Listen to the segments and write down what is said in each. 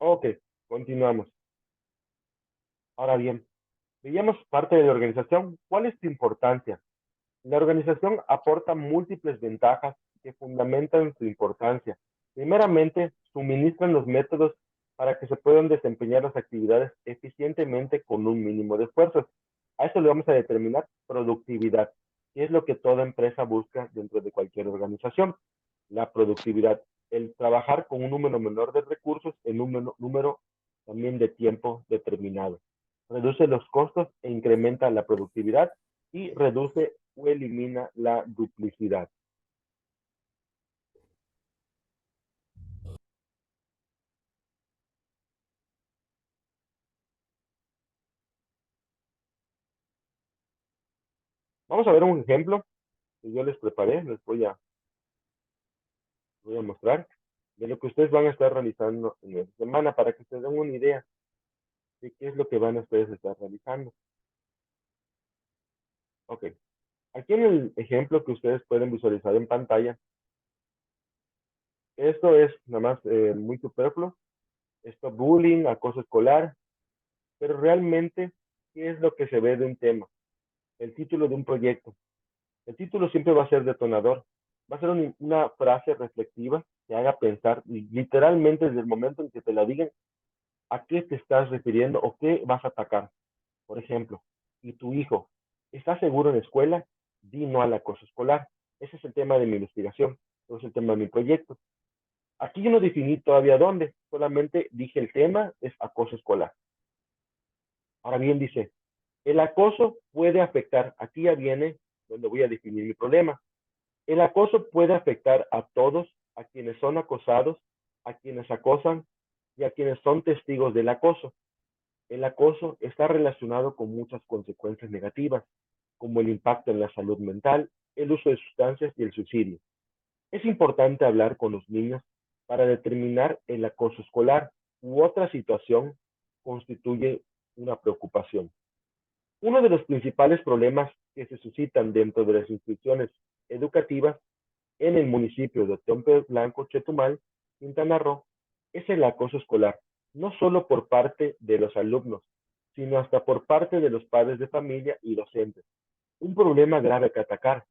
Ok, continuamos. Ahora bien, veíamos parte de la organización. ¿Cuál es su importancia? La organización aporta múltiples ventajas que fundamentan su importancia. Primeramente, suministran los métodos para que se puedan desempeñar las actividades eficientemente con un mínimo de esfuerzos. A eso le vamos a determinar productividad, que es lo que toda empresa busca dentro de cualquier organización. La productividad, el trabajar con un número menor de recursos en un número también de tiempo determinado. Reduce los costos e incrementa la productividad y reduce o elimina la duplicidad. Vamos a ver un ejemplo que yo les preparé, voy a mostrar de lo que ustedes van a estar realizando en esta semana para que se den una idea de qué es lo que van a ustedes estar realizando. Ok, aquí en el ejemplo que ustedes pueden visualizar en pantalla, esto es nada más muy superfluo, esto bullying, acoso escolar, pero realmente, ¿qué es lo que se ve de un tema? El título de un proyecto. El título siempre va a ser detonador. Va a ser una frase reflexiva que haga pensar y literalmente desde el momento en que te la digan a qué te estás refiriendo o qué vas a atacar. Por ejemplo, ¿y tu hijo está seguro en la escuela? Di no al acoso escolar. Ese es el tema de mi investigación, ese es el tema de mi proyecto. Aquí yo no definí todavía dónde, solamente dije el tema es acoso escolar. Ahora bien, dice, el acoso puede afectar, aquí ya viene donde voy a definir mi problema. El acoso puede afectar a todos, a quienes son acosados, a quienes acosan y a quienes son testigos del acoso. El acoso está relacionado con muchas consecuencias negativas, como el impacto en la salud mental, el uso de sustancias y el suicidio. Es importante hablar con los niños para determinar el acoso escolar u otra situación constituye una preocupación. Uno de los principales problemas que se suscitan dentro de las instituciones educativas en el municipio de Otompe Blanco, Chetumal, Quintana Roo, es el acoso escolar, no solo por parte de los alumnos, sino hasta por parte de los padres de familia y docentes. Un problema grave que atacar.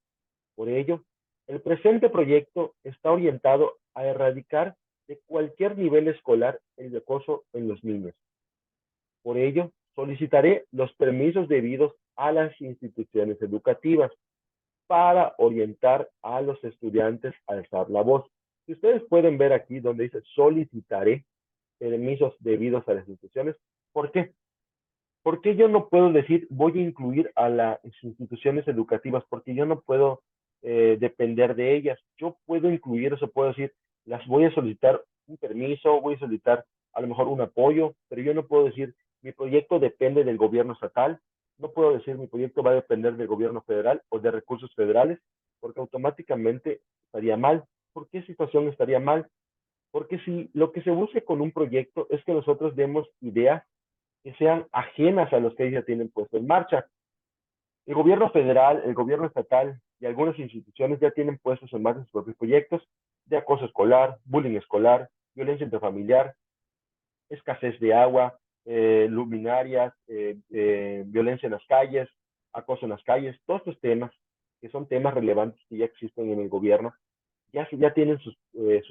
Por ello, el presente proyecto está orientado a erradicar de cualquier nivel escolar el acoso en los niños. Por ello, solicitaré los permisos debidos a las instituciones educativas para orientar a los estudiantes a alzar la voz. Si ustedes pueden ver aquí donde dice solicitaré permisos debidos a las instituciones, ¿por qué? Porque yo no puedo decir voy a incluir a las instituciones educativas, porque yo no puedo depender de ellas. Yo puedo incluir eso, puedo decir, las voy a solicitar un permiso, voy a solicitar a lo mejor un apoyo, pero yo no puedo decir mi proyecto depende del gobierno estatal, no puedo decir mi proyecto va a depender del gobierno federal o de recursos federales, porque automáticamente estaría mal. ¿Por qué situación estaría mal? Porque si lo que se busca con un proyecto es que nosotros demos ideas que sean ajenas a los que ya tienen puesto en marcha. El gobierno federal, el gobierno estatal y algunas instituciones ya tienen puestos en marcha sus propios proyectos de acoso escolar, bullying escolar, violencia intrafamiliar, escasez de agua, luminarias, violencia en las calles, acoso en las calles, todos estos temas que son temas relevantes que ya existen en el gobierno, ya tienen sus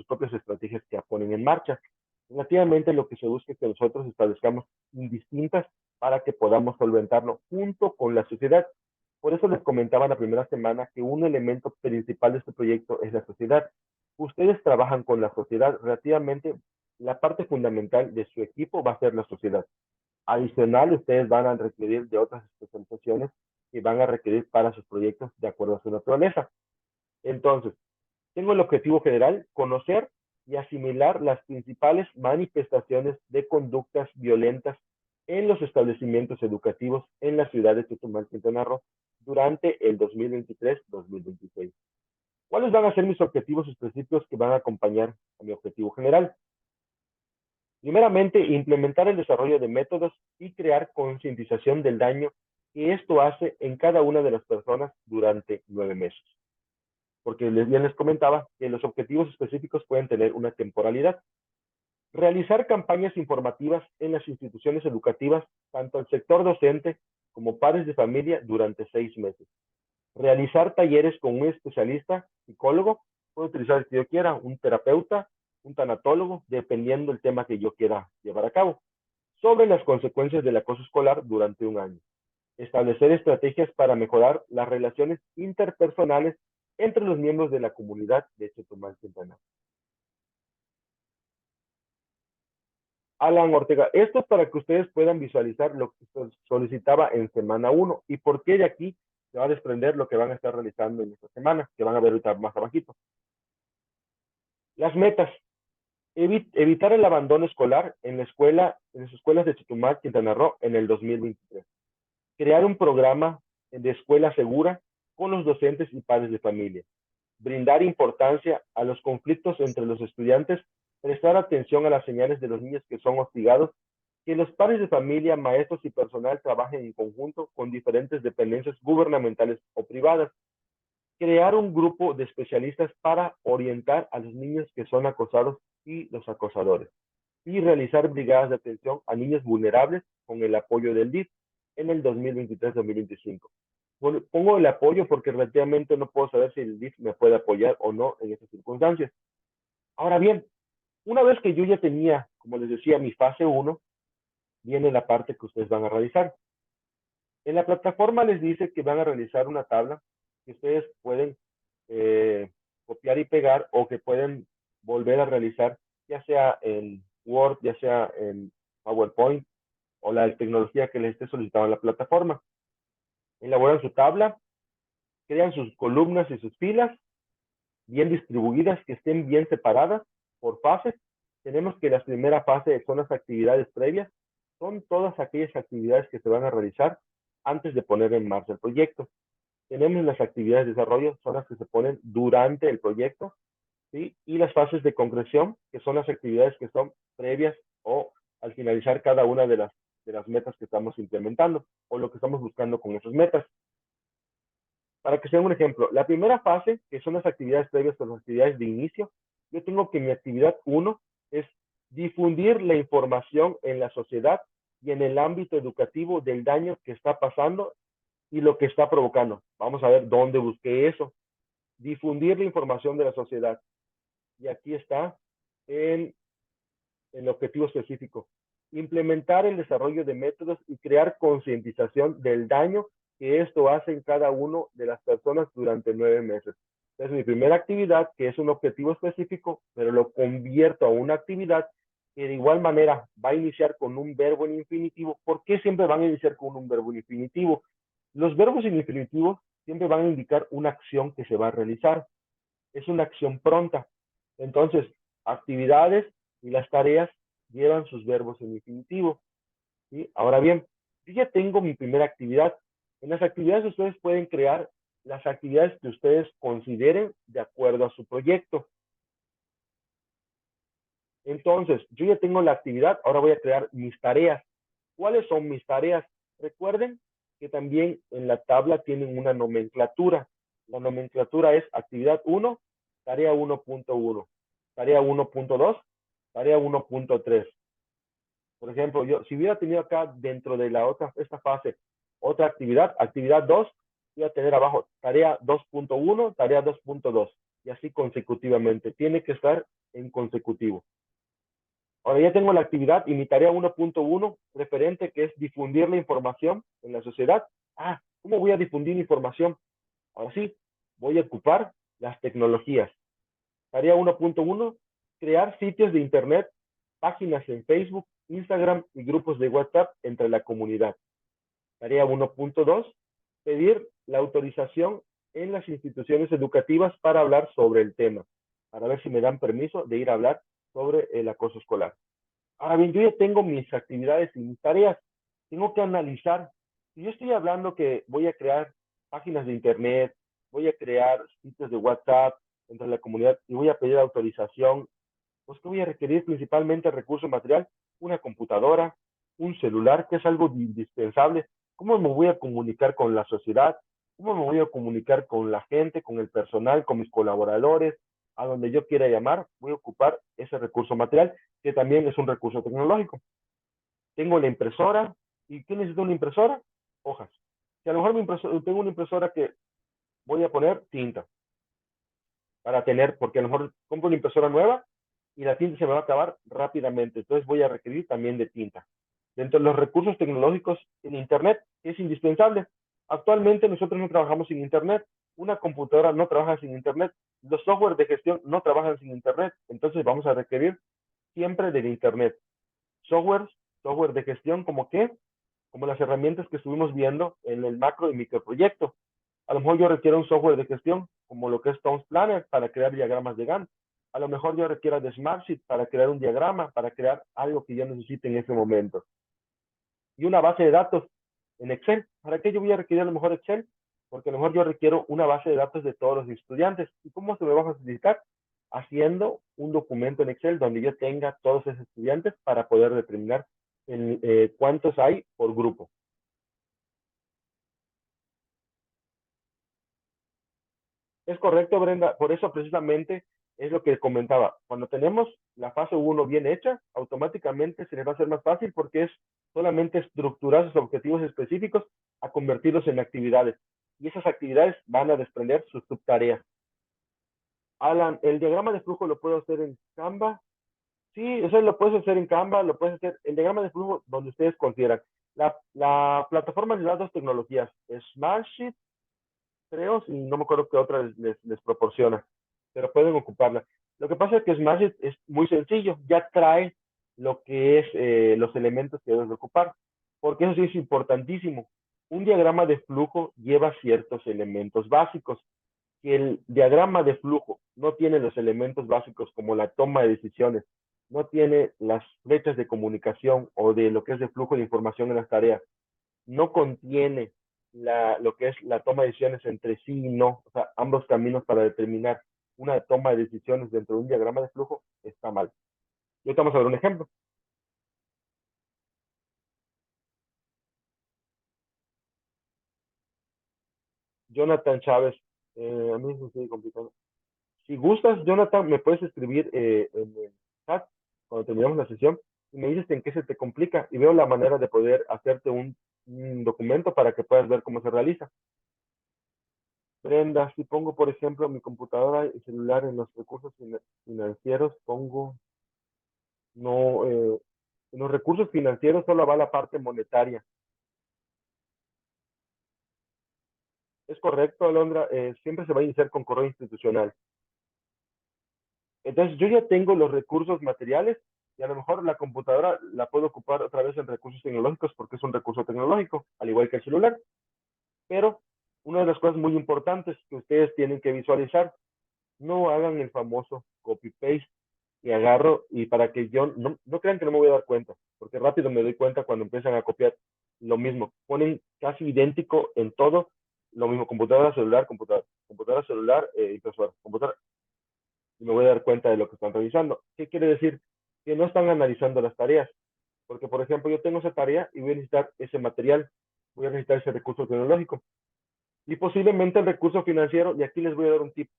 propias estrategias que ponen en marcha. Relativamente lo que se busca es que nosotros establezcamos distintas para que podamos solventarlo junto con la sociedad. Por eso les comentaba la primera semana que un elemento principal de este proyecto es la sociedad. Ustedes trabajan con la sociedad, relativamente la parte fundamental de su equipo va a ser la sociedad. Adicional, ustedes van a requerir de otras especializaciones que van a requerir para sus proyectos de acuerdo a su naturaleza. Entonces, tengo el objetivo general, conocer y asimilar las principales manifestaciones de conductas violentas en los establecimientos educativos en la ciudad de Chetumal, Quintana Roo, durante el 2023-2026. ¿Cuáles van a ser mis objetivos específicos que van a acompañar a mi objetivo general? Primeramente, implementar el desarrollo de métodos y crear concientización del daño que esto hace en cada una de las personas durante 9 meses. Porque bien les comentaba que los objetivos específicos pueden tener una temporalidad. Realizar campañas informativas en las instituciones educativas, tanto al sector docente como padres de familia durante 6 meses. Realizar talleres con un especialista, psicólogo, puedo utilizar el que yo quiera, un terapeuta, un tanatólogo, dependiendo del tema que yo quiera llevar a cabo, sobre las consecuencias del acoso escolar durante un año. Establecer estrategias para mejorar las relaciones interpersonales entre los miembros de la comunidad de Chetumal, Quintana. Alan Ortega, esto es para que ustedes puedan visualizar lo que se solicitaba en semana 1 y por qué de aquí se va a desprender lo que van a estar realizando en esta semana, que van a ver ahorita más abajito. Las metas. Evitar el abandono escolar en las escuelas de Chetumal, Quintana Roo, en el 2023. Crear un programa de escuela segura con los docentes y padres de familia. Brindar importancia a los conflictos entre los estudiantes, prestar atención a las señales de los niños que son hostigados, que los padres de familia, maestros y personal trabajen en conjunto con diferentes dependencias gubernamentales o privadas. Crear un grupo de especialistas para orientar a los niños que son acosados y los acosadores. Y realizar brigadas de atención a niños vulnerables con el apoyo del DIF en el 2023-2025. Bueno, pongo el apoyo porque relativamente no puedo saber si el DIF me puede apoyar o no en esas circunstancias. Ahora bien, una vez que yo ya tenía, como les decía, mi fase 1, viene la parte que ustedes van a realizar. En la plataforma les dice que van a realizar una tabla que ustedes pueden copiar y pegar o que pueden volver a realizar, ya sea en Word, ya sea en PowerPoint o la tecnología que les esté solicitando en la plataforma. Elaboran su tabla, crean sus columnas y sus filas bien distribuidas, que estén bien separadas por fases. Tenemos que la primera fase son las actividades previas, son todas aquellas actividades que se van a realizar antes de poner en marcha el proyecto. Tenemos las actividades de desarrollo, son las que se ponen durante el proyecto, ¿sí? Y las fases de concreción, que son las actividades que son previas o al finalizar cada una de las metas que estamos implementando o lo que estamos buscando con esas metas. Para que sea un ejemplo, la primera fase, que son las actividades previas o las actividades de inicio, yo tengo que mi actividad 1 es difundir la información en la sociedad y en el ámbito educativo del daño que está pasando y lo que está provocando. Vamos a ver dónde busqué eso. Difundir la información de la sociedad. Y aquí está en el objetivo específico. Implementar el desarrollo de métodos y crear concientización del daño que esto hace en cada uno de las personas durante 9 meses. Es mi primera actividad, que es un objetivo específico, pero lo convierto a una actividad que de igual manera va a iniciar con un verbo en infinitivo. ¿Por qué siempre van a iniciar con un verbo en infinitivo? Los verbos en infinitivo siempre van a indicar una acción que se va a realizar. Es una acción pronta. Entonces, actividades y las tareas llevan sus verbos en infinitivo. ¿Sí? Ahora bien, yo ya tengo mi primera actividad. En las actividades ustedes pueden crear las actividades que ustedes consideren de acuerdo a su proyecto. Entonces, yo ya tengo la actividad, ahora voy a crear mis tareas. ¿Cuáles son mis tareas? Recuerden que también en la tabla tienen una nomenclatura. La nomenclatura es actividad 1, tarea 1.1, tarea 1.2, tarea 1.3. Por ejemplo, yo si hubiera tenido acá dentro de esta fase otra actividad, actividad 2, voy a tener abajo tarea 2.1, tarea 2.2 y así consecutivamente. Tiene que estar en consecutivo. Ahora ya tengo la actividad y mi tarea 1.1 referente que es difundir la información en la sociedad. ¿Cómo voy a difundir información? Ahora sí, voy a ocupar las tecnologías. Tarea 1.1, crear sitios de internet, páginas en Facebook, Instagram y grupos de WhatsApp entre la comunidad. Tarea 1.2, pedir la autorización en las instituciones educativas para hablar sobre el tema, para ver si me dan permiso de ir a hablar sobre el acoso escolar. Ahora bien, yo ya tengo mis actividades y mis tareas. Tengo que analizar. Si yo estoy hablando que voy a crear páginas de internet, voy a crear sitios de WhatsApp entre la comunidad y voy a pedir autorización, pues que voy a requerir principalmente recurso material, una computadora, un celular, que es algo indispensable. ¿Cómo me voy a comunicar con la sociedad? ¿Cómo me voy a comunicar con la gente, con el personal, con mis colaboradores? a donde yo quiera llamar, voy a ocupar ese recurso material, que también es un recurso tecnológico. Tengo la impresora. ¿Y qué necesito una impresora? Hojas. Si a lo mejor tengo una impresora que voy a poner tinta para tener, porque a lo mejor compro una impresora nueva y la tinta se me va a acabar rápidamente. Entonces voy a requerir también de tinta. Dentro de los recursos tecnológicos, en Internet es indispensable. Actualmente nosotros no trabajamos sin Internet. Una computadora no trabaja sin Internet. Los software de gestión no trabajan sin Internet. Entonces vamos a requerir siempre del Internet. Software de gestión, ¿como qué? Como las herramientas que estuvimos viendo en el macro y microproyecto. A lo mejor yo requiero un software de gestión, como lo que es Towns Planner, para crear diagramas de Gantt. A lo mejor yo requiero de Smartsheet para crear un diagrama, para crear algo que yo necesite en ese momento. Y una base de datos en Excel. ¿Para qué yo voy a requerir a lo mejor Excel? Porque a lo mejor yo requiero una base de datos de todos los estudiantes. ¿Y cómo se me va a facilitar? Haciendo un documento en Excel donde yo tenga todos esos estudiantes para poder determinar cuántos hay por grupo. Es correcto, Brenda. Por eso precisamente es lo que comentaba. Cuando tenemos la fase uno bien hecha, automáticamente se les va a hacer más fácil porque es solamente estructurar sus objetivos específicos a convertirlos en actividades. Y esas actividades van a desprender sus subtareas. Alan, el diagrama de flujo lo puedo hacer en Canva. Sí, eso lo puedes hacer en Canva, lo puedes hacer el diagrama de flujo donde ustedes consideran. La plataforma les da dos tecnologías, Smartsheet, creo, y no me acuerdo qué otra les proporciona, pero pueden ocuparla. Lo que pasa es que Smartsheet es muy sencillo, ya trae lo que es los elementos que debes de ocupar, porque eso sí es importantísimo. Un diagrama de flujo lleva ciertos elementos básicos. Si el diagrama de flujo no tiene los elementos básicos como la toma de decisiones, no tiene las flechas de comunicación o de lo que es de flujo de información en las tareas, no contiene lo que es la toma de decisiones entre sí y no, o sea, ambos caminos para determinar una toma de decisiones dentro de un diagrama de flujo, está mal. Y ahorita vamos a ver un ejemplo. Jonathan Chávez, a mí me sigue complicado. Si gustas, Jonathan, me puedes escribir en el chat cuando terminamos la sesión y me dices en qué se te complica y veo la manera de poder hacerte un documento para que puedas ver cómo se realiza. Brenda, si pongo, por ejemplo, mi computadora y celular en los recursos financieros, pongo, no, en los recursos financieros solo va la parte monetaria. Es correcto, Alondra, siempre se va a iniciar con correo institucional. Entonces, yo ya tengo los recursos materiales y a lo mejor la computadora la puedo ocupar otra vez en recursos tecnológicos porque es un recurso tecnológico, al igual que el celular. Pero una de las cosas muy importantes que ustedes tienen que visualizar, no hagan el famoso copy-paste y agarro y para que yo no crean que no me voy a dar cuenta, porque rápido me doy cuenta cuando empiezan a copiar lo mismo. Ponen casi idéntico en todo, lo mismo, computadora, celular, impresora, computadora, y me voy a dar cuenta de lo que están revisando. ¿Qué quiere decir? Que no están analizando las tareas, porque por ejemplo yo tengo esa tarea y voy a necesitar ese material, voy a necesitar ese recurso tecnológico y posiblemente el recurso financiero, y aquí les voy a dar un tip.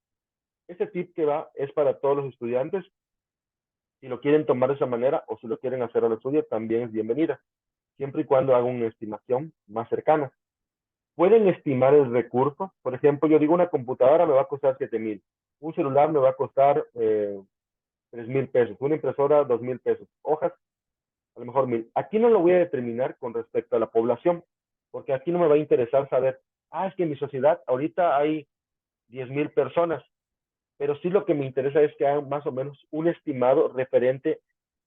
Ese tip que va es para todos los estudiantes. Si lo quieren tomar de esa manera o si lo quieren hacer a lo suyo, también es bienvenida, siempre y cuando hagan una estimación más cercana. Pueden estimar el recurso. Por ejemplo, yo digo una computadora me va a costar 7,000, un celular me va a costar 3,000 pesos, una impresora 2,000 pesos, hojas a lo mejor 1,000. Aquí no lo voy a determinar con respecto a la población, porque aquí no me va a interesar saber, es que en mi sociedad ahorita hay 10,000 personas, pero sí lo que me interesa es que hagan más o menos un estimado referente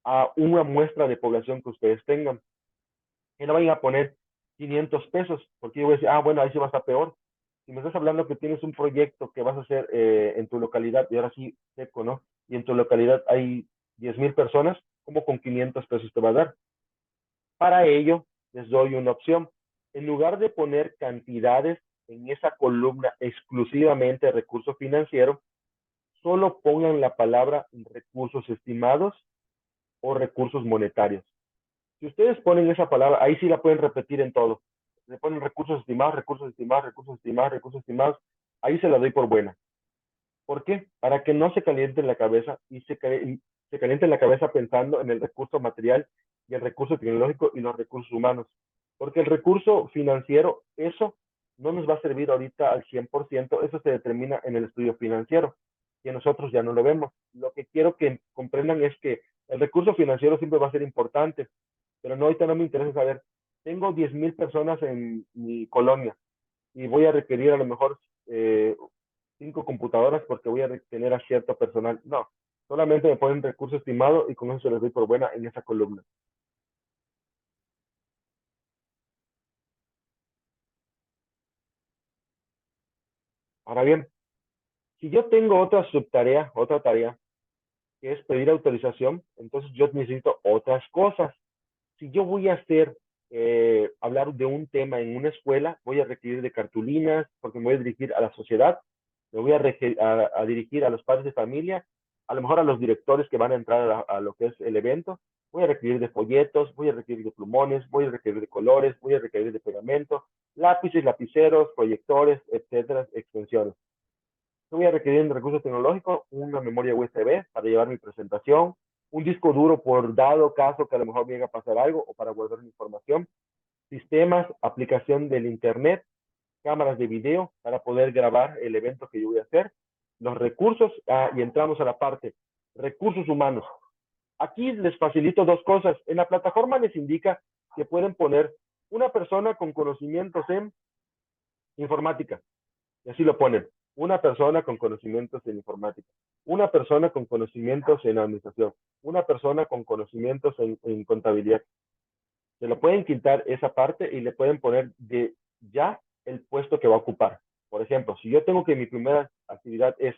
a una muestra de población que ustedes tengan. Que no vayan a poner 500 pesos, porque yo voy a decir, bueno, ahí sí va a estar peor. Si me estás hablando que tienes un proyecto que vas a hacer en tu localidad, y ahora sí, seco, ¿no? Y en tu localidad hay 10,000 personas, ¿cómo con 500 pesos te va a dar? Para ello, les doy una opción. En lugar de poner cantidades en esa columna exclusivamente de recurso financiero, solo pongan la palabra recursos estimados o recursos monetarios. Si ustedes ponen esa palabra, ahí sí la pueden repetir en todo. Le ponen recursos estimados, recursos estimados, recursos estimados, recursos estimados. Ahí se la doy por buena. ¿Por qué? Para que no se caliente en la cabeza y se caliente en la cabeza pensando en el recurso material y el recurso tecnológico y los recursos humanos. Porque el recurso financiero, eso no nos va a servir ahorita al 100%, eso se determina en el estudio financiero, que nosotros ya no lo vemos. Lo que quiero que comprendan es que el recurso financiero siempre va a ser importante, pero no, ahorita no me interesa saber, tengo 10,000 personas en mi colonia y voy a requerir a lo mejor 5 computadoras porque voy a tener a cierto personal. No, solamente me ponen recurso estimado y con eso se les doy por buena en esa columna. Ahora bien, si yo tengo otra tarea, que es pedir autorización, entonces yo necesito otras cosas. Si yo voy a hablar de un tema en una escuela, voy a requerir de cartulinas, porque me voy a dirigir a la sociedad, me voy a dirigir a los padres de familia, a lo mejor a los directores que van a entrar a lo que es el evento, voy a requerir de folletos, voy a requerir de plumones, voy a requerir de colores, voy a requerir de pegamento, lápices, lapiceros, proyectores, etcétera, extensiones. Yo voy a requerir de recursos tecnológicos, una memoria USB para llevar mi presentación, un disco duro por dado caso que a lo mejor me llegue a pasar algo o para guardar mi información, sistemas, aplicación del internet, cámaras de video para poder grabar el evento que yo voy a hacer, los recursos, y entramos a la parte recursos humanos. Aquí les facilito dos cosas. En la plataforma les indica que pueden poner una persona con conocimientos en informática, y así lo ponen. Una persona con conocimientos en informática, una persona con conocimientos en administración, una persona con conocimientos en contabilidad. Se lo pueden quitar esa parte y le pueden poner de ya el puesto que va a ocupar. Por ejemplo, si yo tengo que mi primera actividad es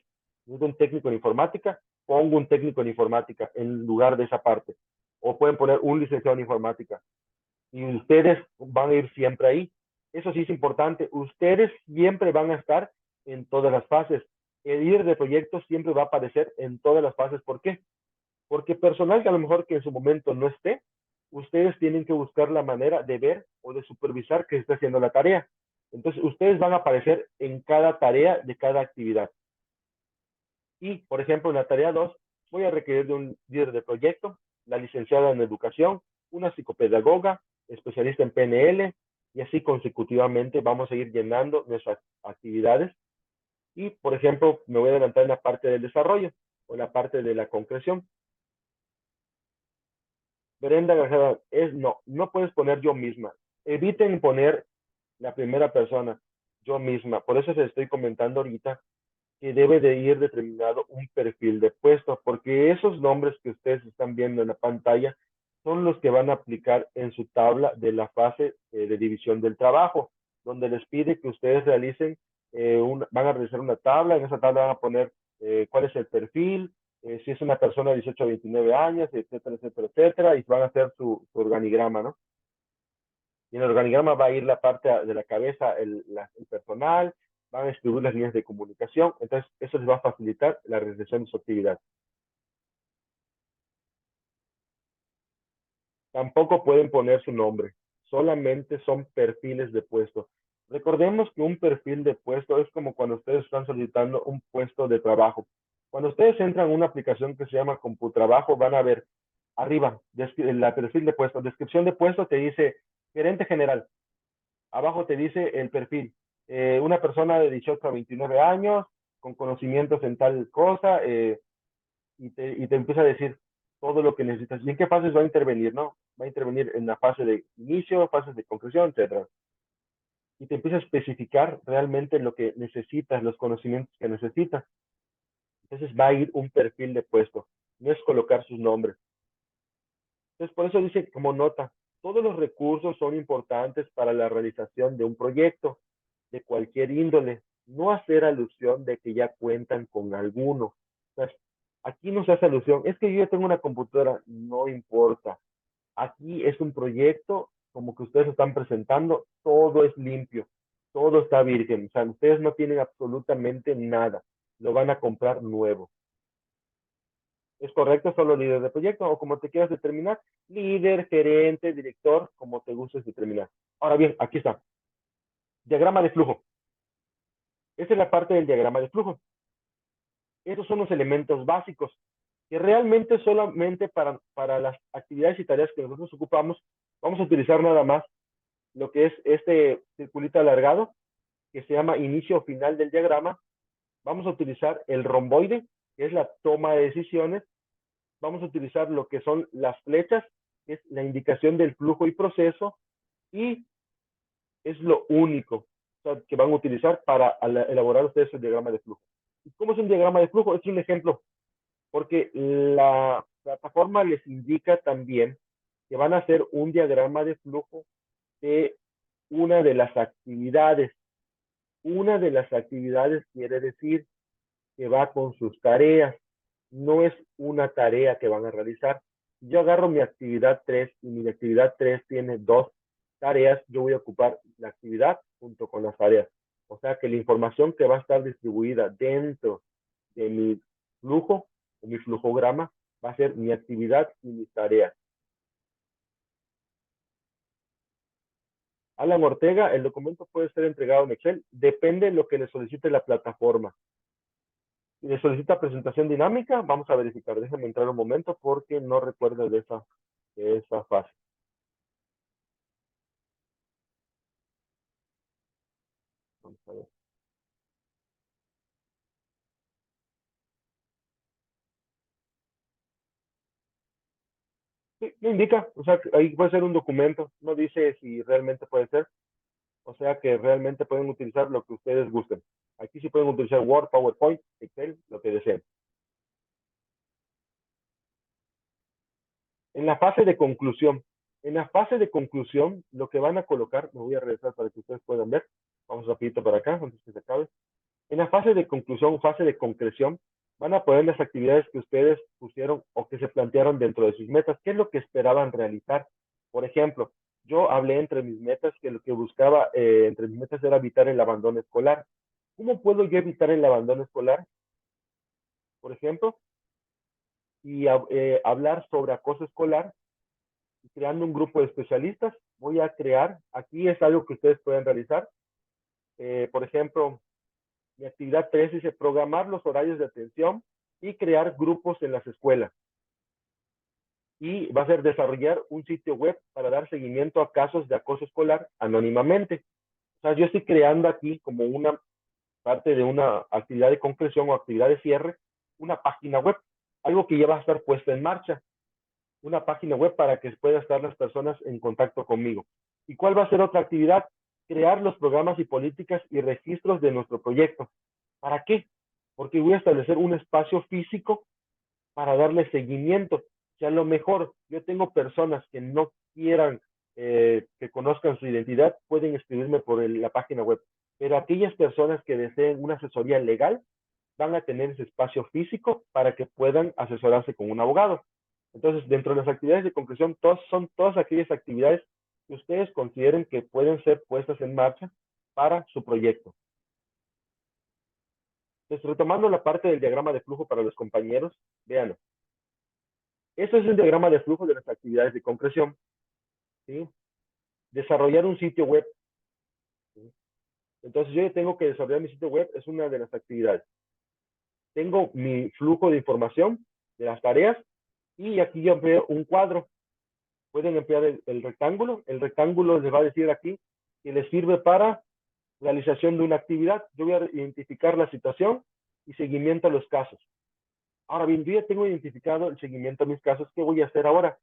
un técnico en informática, pongo un técnico en informática en lugar de esa parte. O pueden poner un licenciado en informática. Y ustedes van a ir siempre ahí. Eso sí es importante. Ustedes siempre van a estar en todas las fases. El líder de proyectos siempre va a aparecer en todas las fases. ¿Por qué? Porque personal que a lo mejor que en su momento no esté, ustedes tienen que buscar la manera de ver o de supervisar que se está haciendo la tarea. Entonces, ustedes van a aparecer en cada tarea de cada actividad. Y, por ejemplo, en la tarea 2 voy a requerir de un líder de proyecto, la licenciada en educación, una psicopedagoga, especialista en PNL, y así consecutivamente vamos a ir llenando nuestras actividades. Y, por ejemplo, me voy a adelantar en la parte del desarrollo o en la parte de la concreción. Brenda García, no puedes poner yo misma. Eviten poner la primera persona, yo misma. Por eso les estoy comentando ahorita que debe de ir determinado un perfil de puesto, porque esos nombres que ustedes están viendo en la pantalla son los que van a aplicar en su tabla de la fase de división del trabajo, donde les pide que ustedes realicen, van a realizar una tabla, en esa tabla van a poner cuál es el perfil, si es una persona de 18 a 29 años, etcétera, etcétera, etcétera, y van a hacer su organigrama, ¿no? Y en el organigrama va a ir la parte de la cabeza, el personal, van a distribuir las líneas de comunicación, entonces eso les va a facilitar la realización de su actividad. Tampoco pueden poner su nombre, solamente son perfiles de puesto. Recordemos que un perfil de puesto es como cuando ustedes están solicitando un puesto de trabajo. Cuando ustedes entran en una aplicación que se llama CompuTrabajo, van a ver arriba, la perfil de puesto, descripción de puesto te dice gerente general, abajo te dice el perfil, una persona de 18 a 29 años, con conocimientos en tal cosa, y te empieza a decir todo lo que necesitas. ¿Y en qué fases va a intervenir? ¿No? Va a intervenir en la fase de inicio, fases de conclusión, etcétera. Y te empieza a especificar realmente lo que necesitas, los conocimientos que necesitas. Entonces va a ir un perfil de puesto. No es colocar sus nombres. Entonces, por eso dice como nota, todos los recursos son importantes para la realización de un proyecto de cualquier índole. No hacer alusión de que ya cuentan con alguno. O sea, aquí no se hace alusión, es que yo ya tengo una computadora, no importa. Aquí es un proyecto como que ustedes están presentando, todo es limpio, todo está virgen. O sea, ustedes no tienen absolutamente nada. Lo van a comprar nuevo. ¿Es correcto? Solo líder de proyecto o como te quieras determinar, líder, gerente, director, como te gustes determinar. Ahora bien, aquí está. Diagrama de flujo. Esa es la parte del diagrama de flujo. Esos son los elementos básicos, que realmente solamente para las actividades y tareas que nosotros ocupamos, vamos a utilizar nada más lo que es este circulito alargado, que se llama inicio o final del diagrama. Vamos a utilizar el romboide, que es la toma de decisiones. Vamos a utilizar lo que son las flechas, que es la indicación del flujo y proceso, y es lo único, o sea, que van a utilizar para elaborar ustedes el diagrama de flujo. ¿Y cómo es un diagrama de flujo? Es un ejemplo, porque la plataforma les indica también que van a hacer un diagrama de flujo de una de las actividades. Una de las actividades quiere decir que va con sus tareas, no es una tarea que van a realizar. Si yo agarro mi actividad 3 y mi actividad 3 tiene dos tareas, yo voy a ocupar la actividad junto con las tareas. O sea que la información que va a estar distribuida dentro de mi flujo, o mi flujograma, va a ser mi actividad y mis tareas. Alan Ortega, el documento puede ser entregado en Excel, depende de lo que le solicite la plataforma. Si le solicita presentación dinámica, vamos a verificar. Déjenme entrar un momento porque no recuerdo de esa fase. Vamos a ver. Sí, me indica, o sea, ahí puede ser un documento, no dice si realmente puede ser, o sea que realmente pueden utilizar lo que ustedes gusten. Aquí sí pueden utilizar Word, PowerPoint, Excel, lo que deseen. En la fase de conclusión, lo que van a colocar, me voy a regresar para que ustedes puedan ver, vamos rapidito para acá, antes que se acabe. En la fase de conclusión, fase de concreción, van a poner las actividades que ustedes pusieron o que se plantearon dentro de sus metas. ¿Qué es lo que esperaban realizar? Por ejemplo, yo hablé entre mis metas que lo que buscaba entre mis metas era evitar el abandono escolar. ¿Cómo puedo yo evitar el abandono escolar? Por ejemplo, y hablar sobre acoso escolar, creando un grupo de especialistas. Voy a crear, aquí es algo que ustedes pueden realizar. Por ejemplo, mi actividad 3 dice programar los horarios de atención y crear grupos en las escuelas. Y va a ser desarrollar un sitio web para dar seguimiento a casos de acoso escolar anónimamente. O sea, yo estoy creando aquí como una parte de una actividad de concreción o actividad de cierre, una página web, algo que ya va a estar puesto en marcha, una página web para que puedan estar las personas en contacto conmigo. ¿Y cuál va a ser otra actividad? Crear los programas y políticas y registros de nuestro proyecto. ¿Para qué? Porque voy a establecer un espacio físico para darle seguimiento. Si a lo mejor yo tengo personas que no quieran que conozcan su identidad, pueden escribirme por la página web. Pero aquellas personas que deseen una asesoría legal van a tener ese espacio físico para que puedan asesorarse con un abogado. Entonces, dentro de las actividades de conclusión, son todas aquellas actividades que ustedes consideren que pueden ser puestas en marcha para su proyecto. Entonces, retomando la parte del diagrama de flujo para los compañeros, véanlo. Esto es el diagrama de flujo de las actividades de concreción. ¿Sí? Desarrollar un sitio web. ¿Sí? Entonces, yo tengo que desarrollar mi sitio web, es una de las actividades. Tengo mi flujo de información de las tareas y aquí yo empleo un cuadro. Pueden emplear el rectángulo. El rectángulo les va a decir aquí que les sirve para realización de una actividad. Yo voy a identificar la situación y seguimiento a los casos. Ahora bien, yo ya tengo identificado el seguimiento a mis casos. ¿Qué voy a hacer ahora?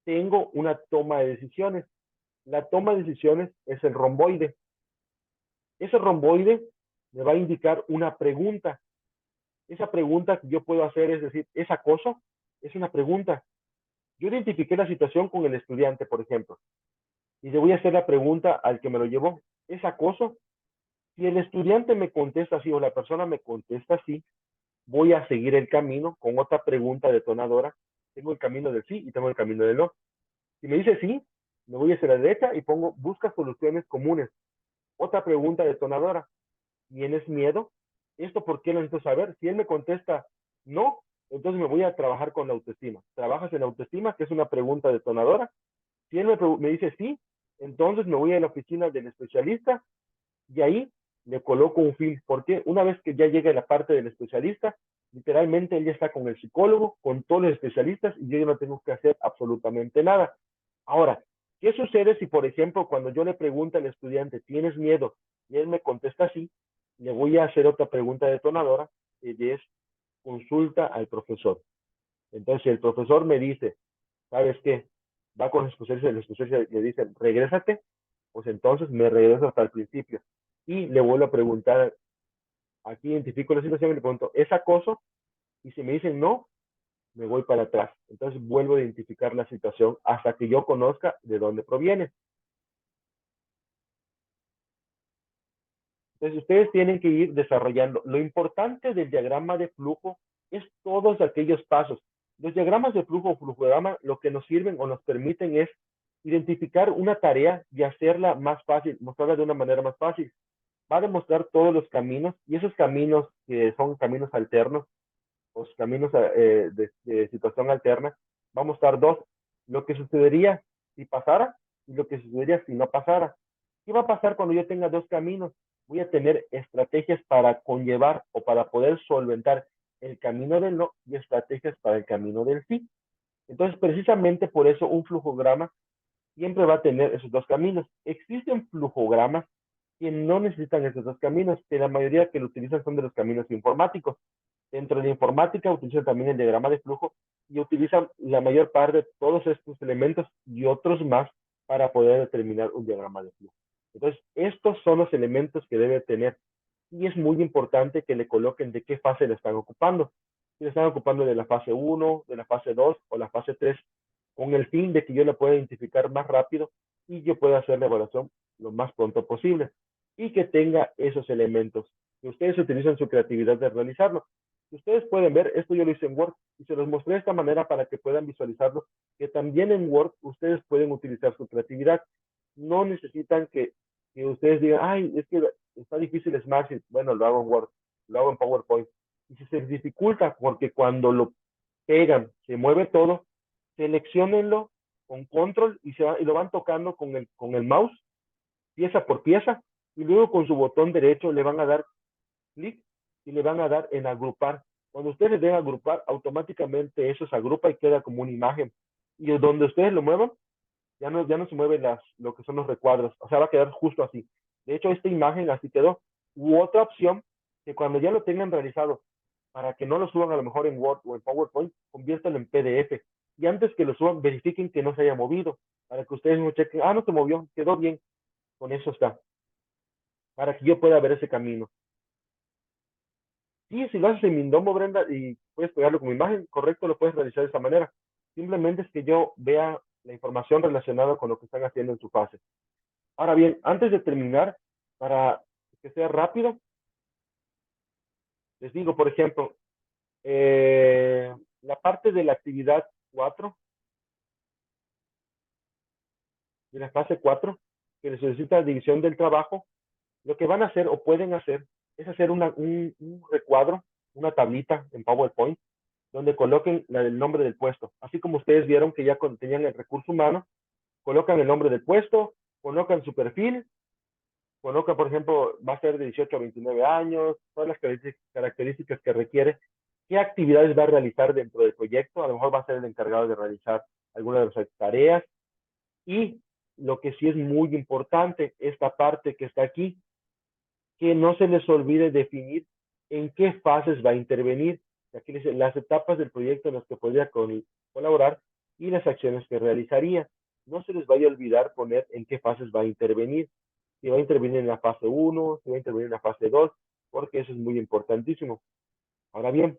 Tengo una toma de decisiones. La toma de decisiones es el romboide. Ese romboide me va a indicar una pregunta. Esa pregunta que yo puedo hacer es decir, ¿es acoso? Es una pregunta. Yo identifiqué la situación con el estudiante, por ejemplo, y le voy a hacer la pregunta al que me lo llevó. ¿Es acoso? Si el estudiante me contesta así o la persona me contesta así, voy a seguir el camino con otra pregunta detonadora. Tengo el camino del sí y tengo el camino del no. Si me dice sí, me voy hacia la derecha y pongo busca soluciones comunes. Otra pregunta detonadora. ¿Tienes miedo? ¿Esto por qué lo necesito saber? Si él me contesta no, entonces me voy a trabajar con la autoestima. ¿Trabajas en la autoestima? Que es una pregunta detonadora. Si él me dice sí, entonces me voy a la oficina del especialista y ahí le coloco un fin. Porque una vez que ya llegue la parte del especialista, Literalmente él ya está con el psicólogo, con todos los especialistas y yo ya no tengo que hacer absolutamente nada. Ahora, ¿qué sucede si, por ejemplo, cuando yo le pregunto al estudiante, ¿tienes miedo? Y él me contesta así, le voy a hacer otra pregunta detonadora, y es consulta al profesor. Entonces, si el profesor me dice, ¿sabes qué? Va con el especialista le dice, regrésate, pues entonces me regreso hasta el principio. Y le vuelvo a preguntar, aquí identifico la situación y le pregunto, ¿es acoso? Y si me dicen no, me voy para atrás. Entonces vuelvo a identificar la situación hasta que yo conozca de dónde proviene. Entonces ustedes tienen que ir desarrollando. Lo importante del diagrama de flujo es todos aquellos pasos. Los diagramas de flujo o flujograma lo que nos sirven o nos permiten es identificar una tarea y hacerla más fácil, mostrarla de una manera más fácil. Va a demostrar todos los caminos y esos caminos que son caminos alternos, los caminos de situación alterna, va a mostrar dos, lo que sucedería si pasara y lo que sucedería si no pasara. ¿Qué va a pasar cuando yo tenga dos caminos? Voy a tener estrategias para conllevar o para poder solventar el camino del no y estrategias para el camino del sí. Entonces, precisamente por eso un flujograma siempre va a tener esos dos caminos. Existen flujogramas que no necesitan esos dos caminos, que la mayoría que lo utilizan son de los caminos informáticos. Dentro de informática utilizan también el diagrama de flujo y utilizan la mayor parte de todos estos elementos y otros más para poder determinar un diagrama de flujo. Entonces, estos son los elementos que debe tener y es muy importante que le coloquen de qué fase le están ocupando. Si le están ocupando de la fase 1, de la fase 2 o la fase 3, con el fin de que yo la pueda identificar más rápido y yo pueda hacer la evaluación lo más pronto posible y que tenga esos elementos, que ustedes utilicen su creatividad de realizarlo. Si ustedes pueden ver, esto yo lo hice en Word y se los mostré de esta manera para que puedan visualizarlo, que también en Word ustedes pueden utilizar su creatividad. No necesitan que ustedes digan, ay, es que está difícil Smartsheet. Bueno, lo hago en Word, lo hago en PowerPoint. Y si se dificulta, porque cuando lo pegan, se mueve todo, seleccionenlo con control y lo van tocando con el mouse, pieza por pieza, y luego con su botón derecho le van a dar clic y le van a dar en agrupar. Cuando ustedes le den a agrupar, automáticamente eso se agrupa y queda como una imagen. Y donde ustedes lo muevan, ya no se mueven lo que son los recuadros. O sea, va a quedar justo así. De hecho, esta imagen así quedó. U otra opción, que cuando ya lo tengan realizado, para que no lo suban a lo mejor en Word o en PowerPoint, conviértanlo en PDF. Y antes que lo suban, verifiquen que no se haya movido, para que ustedes no chequen, no se movió, quedó bien, con eso está, para que yo pueda ver ese camino. Sí, si lo haces en Mindomo, Brenda, y puedes pegarlo como imagen, correcto, lo puedes realizar de esa manera. Simplemente es que yo vea la información relacionada con lo que están haciendo en su fase. Ahora bien, antes de terminar, para que sea rápido, les digo, por ejemplo, la parte de la actividad 4, de la fase 4, que les solicita división del trabajo, lo que van a hacer o pueden hacer es hacer un recuadro, una tablita en PowerPoint, donde coloquen el nombre del puesto. Así como ustedes vieron que ya tenían el recurso humano, colocan el nombre del puesto, colocan su perfil, colocan, por ejemplo, va a ser de 18 a 29 años, todas las características que requiere, qué actividades va a realizar dentro del proyecto, a lo mejor va a ser el encargado de realizar algunas de las tareas y lo que sí es muy importante, esta parte que está aquí, que no se les olvide definir en qué fases va a intervenir. Aquí dice las etapas del proyecto en las que podría colaborar y las acciones que realizaría. No se les vaya a olvidar poner en qué fases va a intervenir. Si va a intervenir en la fase 1, si va a intervenir en la fase 2, porque eso es muy importantísimo. Ahora bien,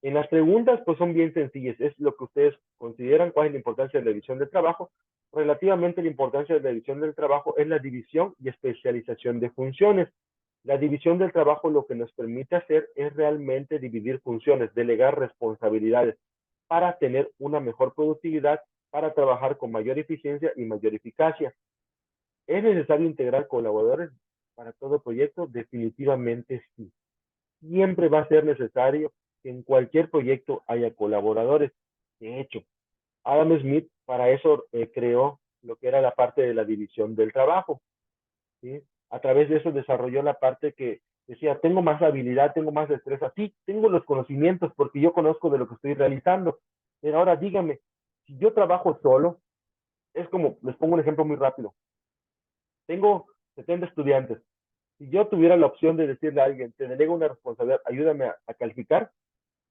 en las preguntas, pues son bien sencillas. Es lo que ustedes consideran, cuál es la importancia de la división del trabajo. Relativamente la importancia de la división del trabajo es la división y especialización de funciones. La división del trabajo lo que nos permite hacer es realmente dividir funciones, delegar responsabilidades para tener una mejor productividad, para trabajar con mayor eficiencia y mayor eficacia. ¿Es necesario integrar colaboradores para todo proyecto? Definitivamente sí. Siempre va a ser necesario que en cualquier proyecto haya colaboradores. De hecho, Adam Smith para eso creó lo que era la parte de la división del trabajo. ¿Sí? A través de eso desarrolló la parte que decía, tengo más habilidad, tengo más destreza. Sí, tengo los conocimientos porque yo conozco de lo que estoy realizando. Pero ahora dígame, si yo trabajo solo, es como, les pongo un ejemplo muy rápido. Tengo 70 estudiantes. Si yo tuviera la opción de decirle a alguien, te delego una responsabilidad, ayúdame a calificar,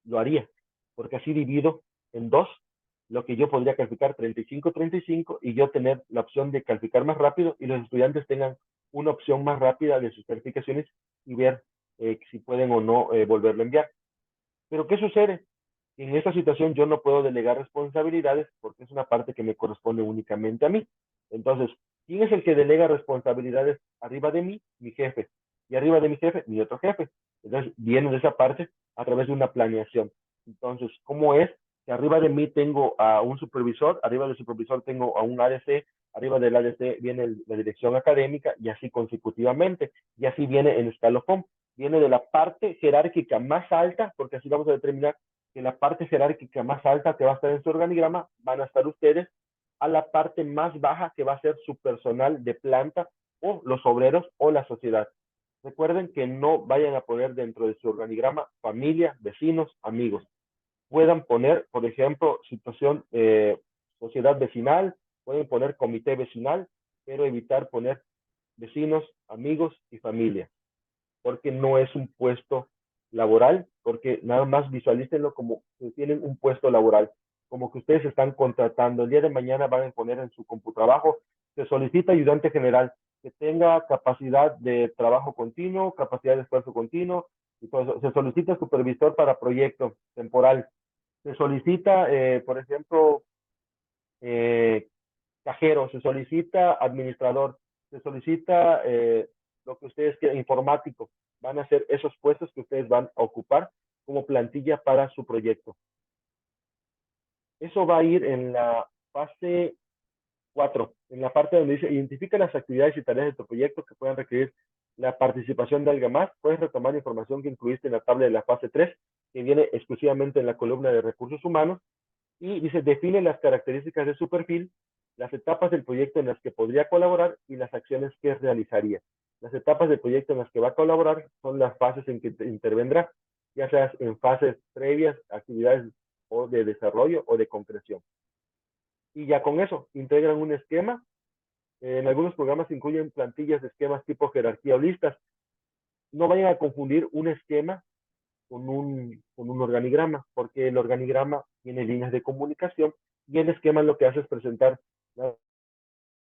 lo haría, porque así divido en dos lo que yo podría calificar 35-35 y yo tener la opción de calificar más rápido y los estudiantes tengan una opción más rápida de sus calificaciones y ver si pueden o no volverlo a enviar. Pero ¿qué sucede? En esta situación yo no puedo delegar responsabilidades porque es una parte que me corresponde únicamente a mí. Entonces, ¿quién es el que delega responsabilidades arriba de mí? Mi jefe. Y arriba de mi jefe, mi otro jefe. Entonces, viene de esa parte a través de una planeación. Entonces, ¿cómo es? Que arriba de mí tengo a un supervisor, arriba del supervisor tengo a un ADC, arriba del ADC viene la dirección académica y así consecutivamente. Y así viene en escalofón. Viene de la parte jerárquica más alta, porque así vamos a determinar que la parte jerárquica más alta que va a estar en su organigrama van a estar ustedes, a la parte más baja que va a ser su personal de planta o los obreros o la sociedad. Recuerden que no vayan a poner dentro de su organigrama familia, vecinos, amigos. Puedan poner, por ejemplo, situación, sociedad vecinal, pueden poner comité vecinal, pero evitar poner vecinos, amigos y familia porque no es un puesto laboral, porque nada más visualícenlo como que tienen un puesto laboral, como que ustedes están contratando. El día de mañana van a poner en su computrabajo, se solicita ayudante general que tenga capacidad de trabajo continuo, capacidad de esfuerzo continuo, y todo eso. Se solicita supervisor para proyecto temporal. Se solicita, por ejemplo, eh, cajero, se solicita administrador, se solicita lo que ustedes quieran, informático. Van a ser esos puestos que ustedes van a ocupar como plantilla para su proyecto. Eso va a ir en la fase 4, en la parte donde dice identifica las actividades y tareas de tu proyecto que puedan requerir la participación de alguien más. Puedes retomar información que incluiste en la tabla de la fase 3, que viene exclusivamente en la columna de recursos humanos. Y dice, define las características de su perfil, las etapas del proyecto en las que podría colaborar y las acciones que realizaría. Las etapas del proyecto en las que va a colaborar son las fases en que intervendrá, ya sea en fases previas, actividades o de desarrollo o de concreción. Y ya con eso, integran un esquema. En algunos programas incluyen plantillas de esquemas tipo jerarquía o listas. No vayan a confundir un esquema con un organigrama, porque el organigrama tiene líneas de comunicación y el esquema lo que hace es presentar